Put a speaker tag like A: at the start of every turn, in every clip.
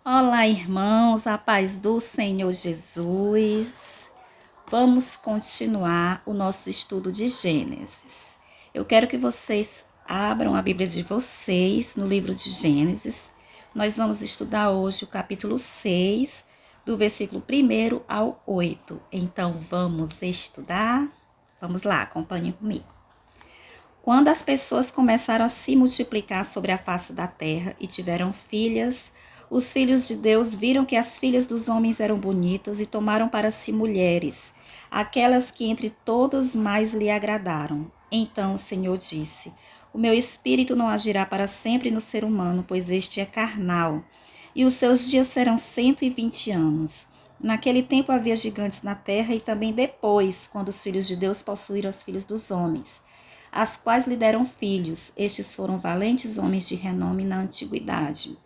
A: Olá, irmãos, a paz do Senhor Jesus. Vamos continuar o nosso estudo de Gênesis. Eu quero que vocês abram a Bíblia de vocês no livro de Gênesis. Nós vamos estudar hoje o capítulo 6, do versículo 1 ao 8. Então, vamos estudar? Vamos lá, acompanhem comigo. Quando as pessoas começaram a se multiplicar sobre a face da terra e tiveram filhas, os filhos de Deus viram que as filhas dos homens eram bonitas e tomaram para si mulheres, aquelas que entre todas mais lhe agradaram. Então o Senhor disse: O meu espírito não agirá para sempre no ser humano, pois este é carnal, e os seus dias serão 120 anos. Naquele tempo havia gigantes na terra e também depois, quando os filhos de Deus possuíram as filhas dos homens, as quais lhe deram filhos. Estes foram valentes homens de renome na antiguidade.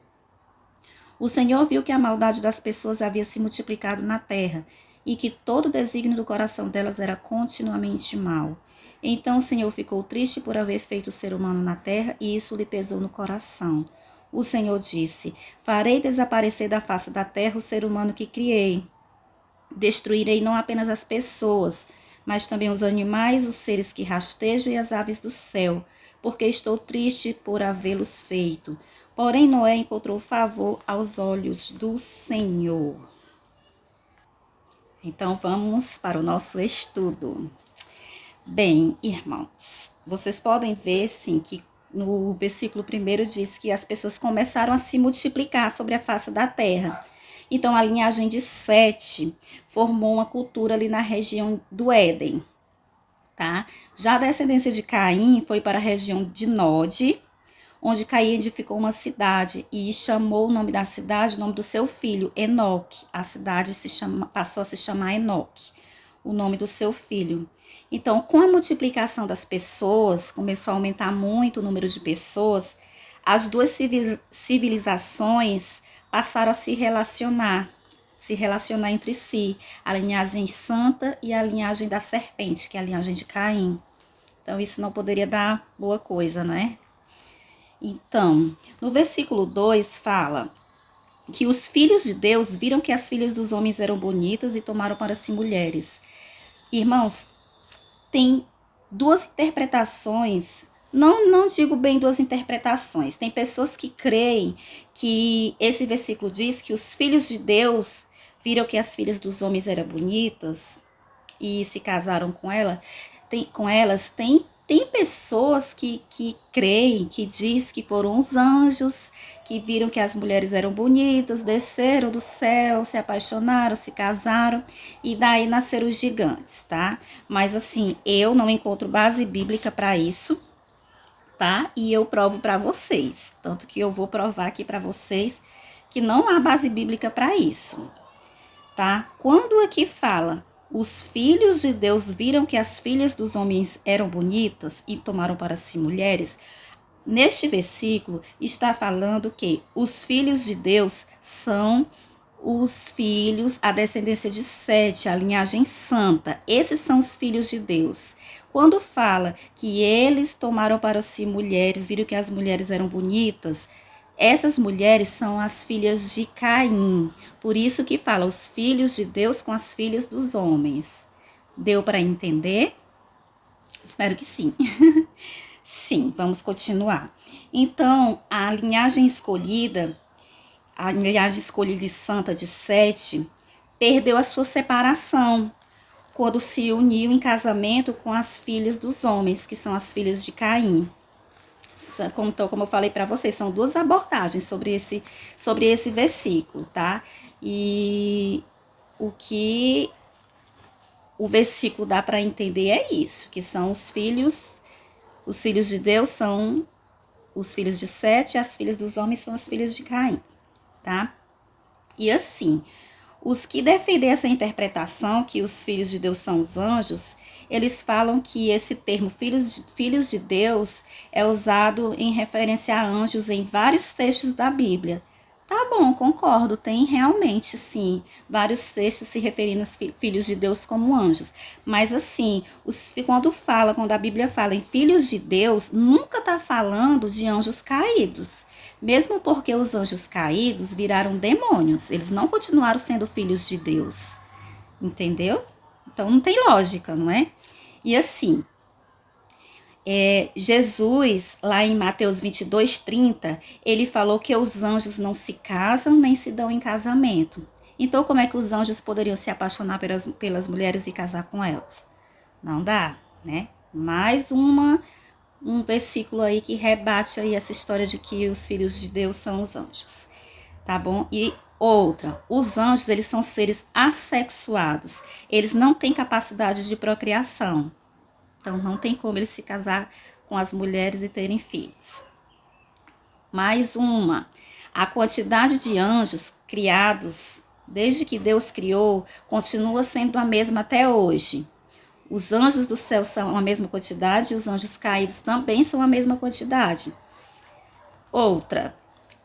A: O Senhor viu que a maldade das pessoas havia se multiplicado na terra e que todo o desígnio do coração delas era continuamente mau. Então o Senhor ficou triste por haver feito o ser humano na terra e isso lhe pesou no coração. O Senhor disse: Farei desaparecer da face da terra o ser humano que criei. Destruirei não apenas as pessoas, mas também os animais, os seres que rastejam e as aves do céu, porque estou triste por havê-los feito. Porém, Noé encontrou favor aos olhos do Senhor. Então, vamos para o nosso estudo. Bem, irmãos, vocês podem ver, sim, que no versículo 1 diz que as pessoas começaram a se multiplicar sobre a face da terra. Então, a linhagem de Sete formou uma cultura ali na região do Éden, tá? Já a descendência de Caim foi para a região de Nod, onde Caim edificou uma cidade e chamou o nome da cidade, o nome do seu filho, Enoque. A cidade passou a se chamar Enoque, o nome do seu filho. Então, com a multiplicação das pessoas, começou a aumentar muito o número de pessoas, as duas civilizações passaram a se relacionar entre si, a linhagem santa e a linhagem da serpente, que é a linhagem de Caim. Então, isso não poderia dar boa coisa, não é? Então, no versículo 2 fala que os filhos de Deus viram que as filhas dos homens eram bonitas e tomaram para si mulheres. Irmãos, tem duas interpretações, não digo bem duas interpretações. Tem pessoas que creem que esse versículo diz que os filhos de Deus viram que as filhas dos homens eram bonitas e se casaram com elas. Tem pessoas que creem, que diz que foram os anjos, que viram que as mulheres eram bonitas, desceram do céu, se apaixonaram, se casaram e daí nasceram os gigantes, tá? Mas assim, eu não encontro base bíblica para isso, tá? E eu provo para vocês, tanto que eu vou provar aqui para vocês que não há base bíblica para isso, tá? Quando aqui fala: os filhos de Deus viram que as filhas dos homens eram bonitas e tomaram para si mulheres, neste versículo está falando que os filhos de Deus são os filhos, a descendência de Sete, a linhagem santa. Esses são os filhos de Deus. Quando fala que eles tomaram para si mulheres, viram que as mulheres eram bonitas, essas mulheres são as filhas de Caim. Por isso que fala os filhos de Deus com as filhas dos homens. Deu para entender? Espero que sim. Sim, vamos continuar. Então, a linhagem escolhida e santa de Sete, perdeu a sua separação quando se uniu em casamento com as filhas dos homens, que são as filhas de Caim. Como eu falei para vocês, são duas abordagens sobre esse versículo, tá? E o que o versículo dá para entender é isso, que são os filhos de Deus são os filhos de Sete, e as filhas dos homens são as filhas de Caim, tá? E assim, os que defendem essa interpretação, que os filhos de Deus são os anjos, eles falam que esse termo filhos de Deus é usado em referência a anjos em vários textos da Bíblia. Tá bom, concordo, tem realmente, sim, vários textos se referindo aos filhos de Deus como anjos. Mas assim, quando a Bíblia fala em filhos de Deus, nunca está falando de anjos caídos. Mesmo porque os anjos caídos viraram demônios, eles não continuaram sendo filhos de Deus, entendeu? Então não tem lógica, não é? E assim, Jesus, lá em Mateus 22:30, ele falou que os anjos não se casam nem se dão em casamento. Então, como é que os anjos poderiam se apaixonar pelas mulheres e casar com elas? Não dá, né? Mais um versículo aí que rebate aí essa história de que os filhos de Deus são os anjos, tá bom? E outra, os anjos, eles são seres assexuados. Eles não têm capacidade de procriação. Então, não tem como eles se casar com as mulheres e terem filhos. Mais uma, a quantidade de anjos criados desde que Deus criou continua sendo a mesma até hoje. Os anjos do céu são a mesma quantidade e os anjos caídos também são a mesma quantidade. Outra,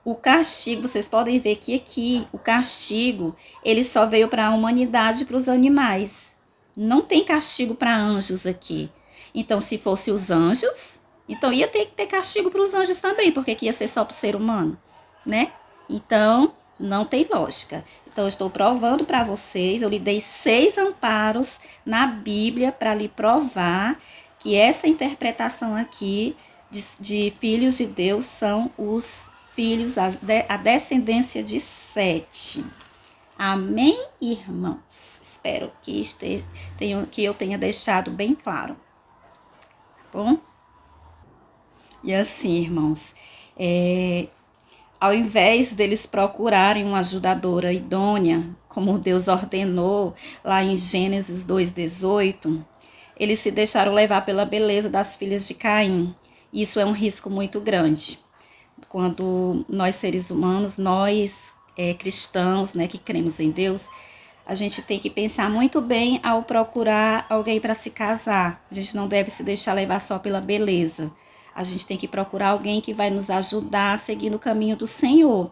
A: o castigo, vocês podem ver que aqui o castigo, ele só veio para a humanidade e para os animais. Não tem castigo para anjos aqui. Então, se fosse os anjos, então ia ter que ter castigo para os anjos também, porque aqui ia ser só para o ser humano, né? Então, não tem lógica. Então, eu estou provando para vocês, eu lhe dei 6 amparos na Bíblia para lhe provar que essa interpretação aqui de filhos de Deus são os filhos, a descendência de Sete. Amém, irmãos? Espero que eu tenha deixado bem claro. Tá bom? E assim, irmãos, ao invés deles procurarem uma ajudadora idônea, como Deus ordenou lá em Gênesis 2:18, eles se deixaram levar pela beleza das filhas de Caim. Isso é um risco muito grande. Quando nós seres humanos, nós cristãos, né, que cremos em Deus, a gente tem que pensar muito bem ao procurar alguém para se casar. A gente não deve se deixar levar só pela beleza. A gente tem que procurar alguém que vai nos ajudar a seguir no caminho do Senhor,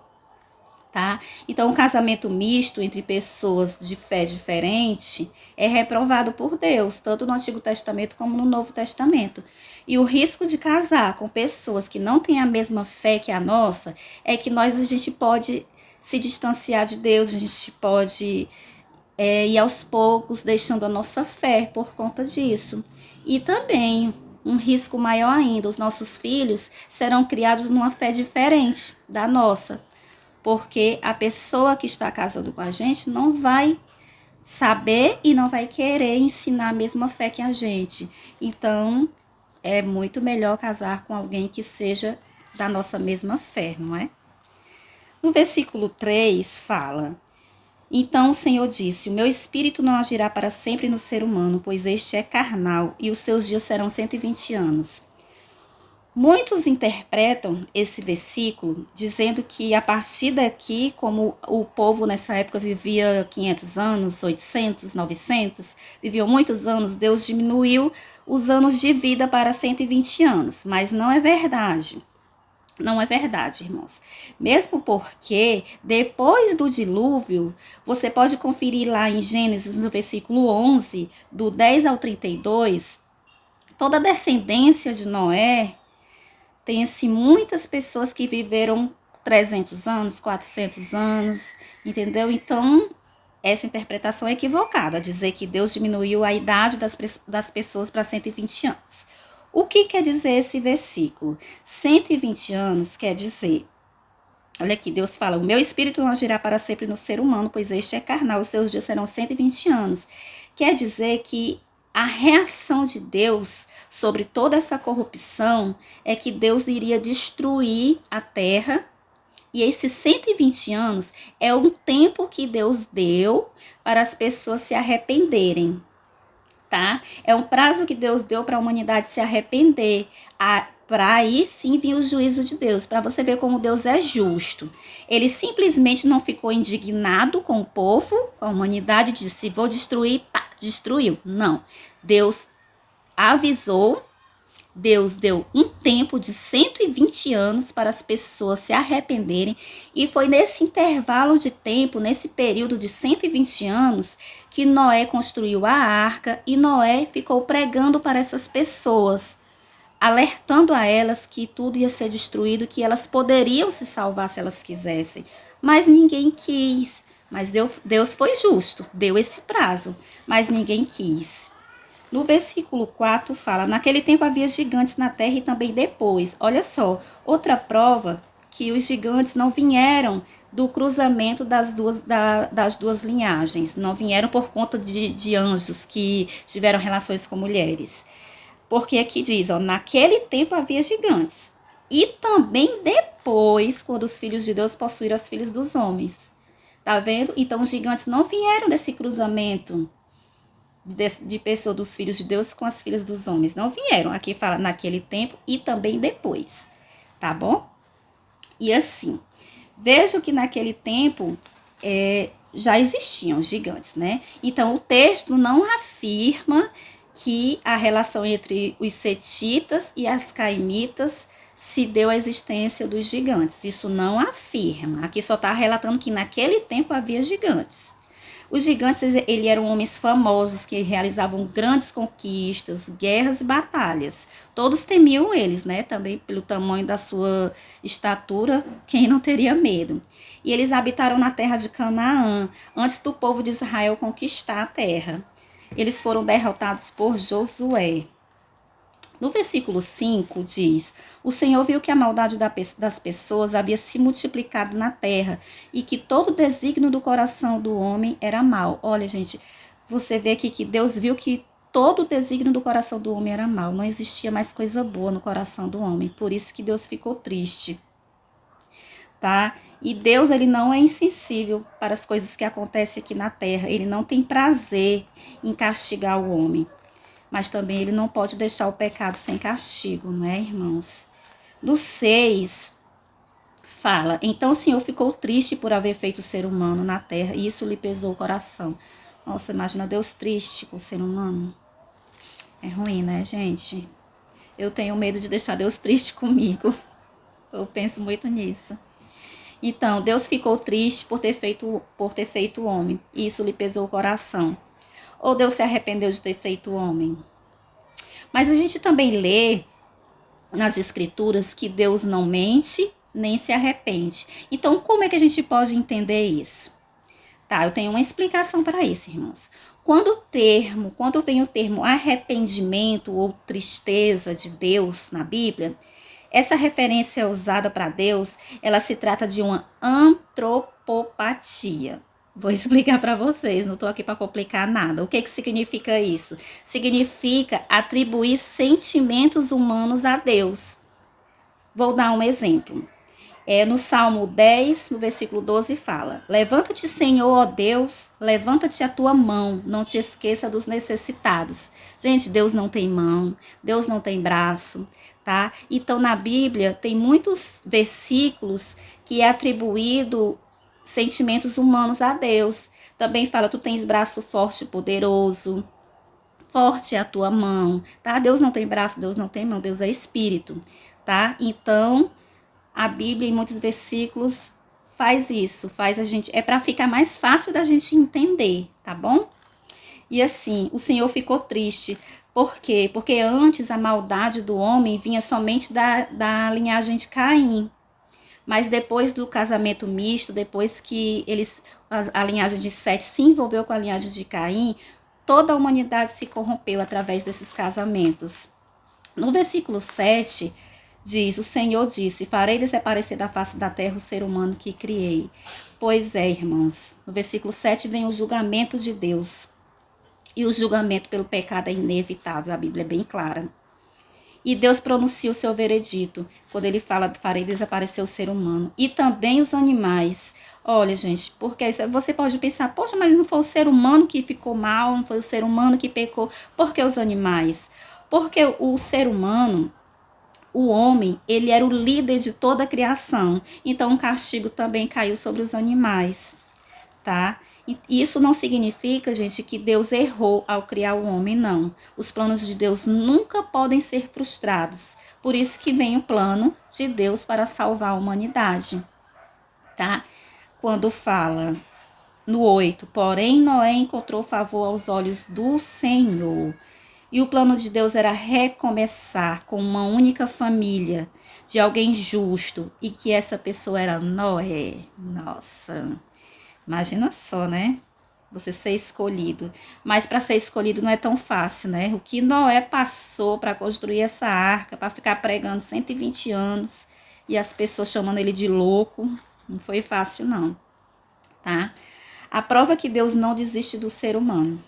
A: tá? Então, o casamento misto entre pessoas de fé diferente é reprovado por Deus, tanto no Antigo Testamento como no Novo Testamento. E o risco de casar com pessoas que não têm a mesma fé que a nossa é que a gente pode se distanciar de Deus, a gente pode ir aos poucos deixando a nossa fé por conta disso. E também um risco maior ainda, os nossos filhos serão criados numa fé diferente da nossa, porque a pessoa que está casando com a gente não vai saber e não vai querer ensinar a mesma fé que a gente. Então, é muito melhor casar com alguém que seja da nossa mesma fé, não é? No versículo 3 fala: Então o Senhor disse: O meu espírito não agirá para sempre no ser humano, pois este é carnal, e os seus dias serão 120 anos. Muitos interpretam esse versículo dizendo que a partir daqui, como o povo nessa época vivia 500 anos, 800, 900, viviam muitos anos, Deus diminuiu os anos de vida para 120 anos. Mas não é verdade. Não é verdade, irmãos. Mesmo porque, depois do dilúvio, você pode conferir lá em Gênesis, no versículo 11, do 10 ao 32, toda a descendência de Noé. Tem, assim, muitas pessoas que viveram 300 anos, 400 anos, entendeu? Então, essa interpretação é equivocada, dizer que Deus diminuiu a idade das pessoas para 120 anos. O que quer dizer esse versículo? 120 anos quer dizer, olha aqui, Deus fala: O meu espírito não agirá para sempre no ser humano, pois este é carnal, os seus dias serão 120 anos. Quer dizer que a reação de Deus sobre toda essa corrupção é que Deus iria destruir a terra, e esses 120 anos é um tempo que Deus deu para as pessoas se arrependerem, tá? É um prazo que Deus deu para a humanidade se arrepender, para aí sim vir o juízo de Deus, para você ver como Deus é justo. Ele simplesmente não ficou indignado com o povo, com a humanidade, disse: vou destruir, pá, destruiu. Não, Deus avisou, Deus deu um tempo de 120 anos para as pessoas se arrependerem, e foi nesse intervalo de tempo, nesse período de 120 anos, que Noé construiu a arca, e Noé ficou pregando para essas pessoas alertando a elas que tudo ia ser destruído, que elas poderiam se salvar se elas quisessem. Mas ninguém quis. Mas Deus foi justo, deu esse prazo, mas ninguém quis. No versículo 4 fala, naquele tempo havia gigantes na terra e também depois. Olha só, outra prova que os gigantes não vieram do cruzamento das duas linhagens, não vieram por conta de anjos que tiveram relações com mulheres. Porque aqui diz, ó, naquele tempo havia gigantes. E também depois, quando os filhos de Deus possuíram os filhos dos homens. Tá vendo? Então os gigantes não vieram desse cruzamento de pessoa dos filhos de Deus com as filhas dos homens. Não vieram. Aqui fala naquele tempo e também depois. Tá bom? E assim, vejo que naquele tempo já existiam gigantes, né? Então o texto não afirma que a relação entre os setitas e as caimitas se deu a existência dos gigantes. Isso não afirma. Aqui só está relatando que naquele tempo havia gigantes. Os gigantes, eles eram homens famosos que realizavam grandes conquistas, guerras e batalhas. Todos temiam eles, né? Também pelo tamanho da sua estatura, quem não teria medo. E eles habitaram na terra de Canaã, antes do povo de Israel conquistar a terra. Eles foram derrotados por Josué. No versículo 5 diz: o Senhor viu que a maldade das pessoas havia se multiplicado na terra e que todo o desígnio do coração do homem era mau. Olha, gente, você vê aqui que Deus viu que todo o desígnio do coração do homem era mau. Não existia mais coisa boa no coração do homem. Por isso que Deus ficou triste. Tá? E Deus, ele não é insensível para as coisas que acontecem aqui na terra. Ele não tem prazer em castigar o homem. Mas também ele não pode deixar o pecado sem castigo, não é, irmãos? No 6, fala, então o Senhor ficou triste por haver feito o ser humano na terra, e isso lhe pesou o coração. Nossa, imagina Deus triste com o ser humano. É ruim, né, gente? Eu tenho medo de deixar Deus triste comigo. Eu penso muito nisso. Então, Deus ficou triste por ter feito o homem, e isso lhe pesou o coração. Ou Deus se arrependeu de ter feito o homem? Mas a gente também lê nas escrituras que Deus não mente nem se arrepende. Então, como é que a gente pode entender isso? Tá, eu tenho uma explicação para isso, irmãos. Quando vem o termo arrependimento ou tristeza de Deus na Bíblia, essa referência usada para Deus, ela se trata de uma antropopatia. Vou explicar para vocês, não estou aqui para complicar nada. O que significa isso? Significa atribuir sentimentos humanos a Deus. Vou dar um exemplo. No Salmo 10, no versículo 12, fala: levanta-te, Senhor, ó Deus, levanta-te a tua mão, não te esqueça dos necessitados. Gente, Deus não tem mão, Deus não tem braço, tá? Então, na Bíblia, tem muitos versículos que é atribuído sentimentos humanos a Deus. Também fala, tu tens braço forte e poderoso, forte é a tua mão, tá? Deus não tem braço, Deus não tem mão, Deus é espírito, tá? Então, a Bíblia, em muitos versículos, faz isso, faz a gente, é para ficar mais fácil da gente entender, tá bom? E assim, o Senhor ficou triste. Por quê? Porque antes a maldade do homem vinha somente da linhagem de Caim. Mas depois do casamento misto, depois que a linhagem de Sete se envolveu com a linhagem de Caim, toda a humanidade se corrompeu através desses casamentos. No versículo 7, diz, o Senhor disse, farei desaparecer da face da terra o ser humano que criei. Pois é, irmãos, no versículo 7 vem o julgamento de Deus. E o julgamento pelo pecado é inevitável, a Bíblia é bem clara. E Deus pronuncia o seu veredito, quando ele fala, farei desaparecer o ser humano. E também os animais. Olha, gente, porque você pode pensar, poxa, mas não foi o ser humano que ficou mal, não foi o ser humano que pecou. Por que os animais? Porque o ser humano, o homem, ele era o líder de toda a criação. Então, o castigo também caiu sobre os animais, tá? Isso não significa, gente, que Deus errou ao criar o homem, não. Os planos de Deus nunca podem ser frustrados. Por isso que vem o plano de Deus para salvar a humanidade, tá? Quando fala no 8, porém Noé encontrou favor aos olhos do Senhor. E o plano de Deus era recomeçar com uma única família, de alguém justo, e que essa pessoa era Noé. Nossa, imagina só, né? Você ser escolhido. Mas para ser escolhido não é tão fácil, né? O que Noé passou para construir essa arca, para ficar pregando 120 anos e as pessoas chamando ele de louco, não foi fácil não, tá? A prova que Deus não desiste do ser humano,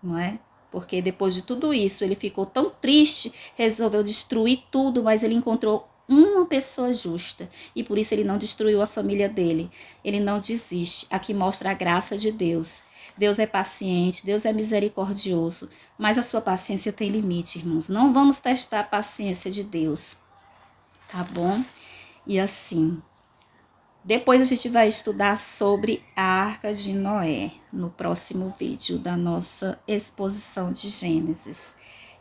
A: não é? Porque depois de tudo isso, ele ficou tão triste, resolveu destruir tudo, mas ele encontrou uma pessoa justa e por isso ele não destruiu a família dele. Ele não desiste. Aqui mostra a graça de Deus. Deus é paciente, Deus é misericordioso, mas a sua paciência tem limite, irmãos. Não vamos testar a paciência de Deus, tá bom? E assim, depois a gente vai estudar sobre a Arca de Noé no próximo vídeo da nossa exposição de Gênesis.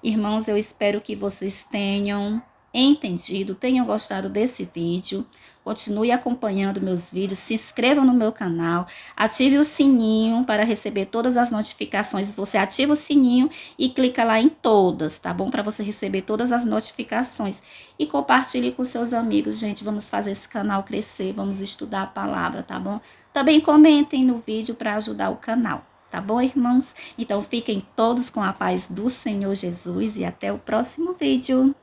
A: Irmãos, eu espero que vocês tenham entendido, tenham gostado desse vídeo. Continue acompanhando meus vídeos, se inscreva no meu canal, ative o sininho para receber todas as notificações. Você ativa o sininho e clica lá em todas, tá bom? Para você receber todas as notificações. E compartilhe com seus amigos, gente. Vamos fazer esse canal crescer, vamos estudar a palavra, tá bom? Também comentem no vídeo para ajudar o canal, tá bom, irmãos? Então fiquem todos com a paz do Senhor Jesus e até o próximo vídeo.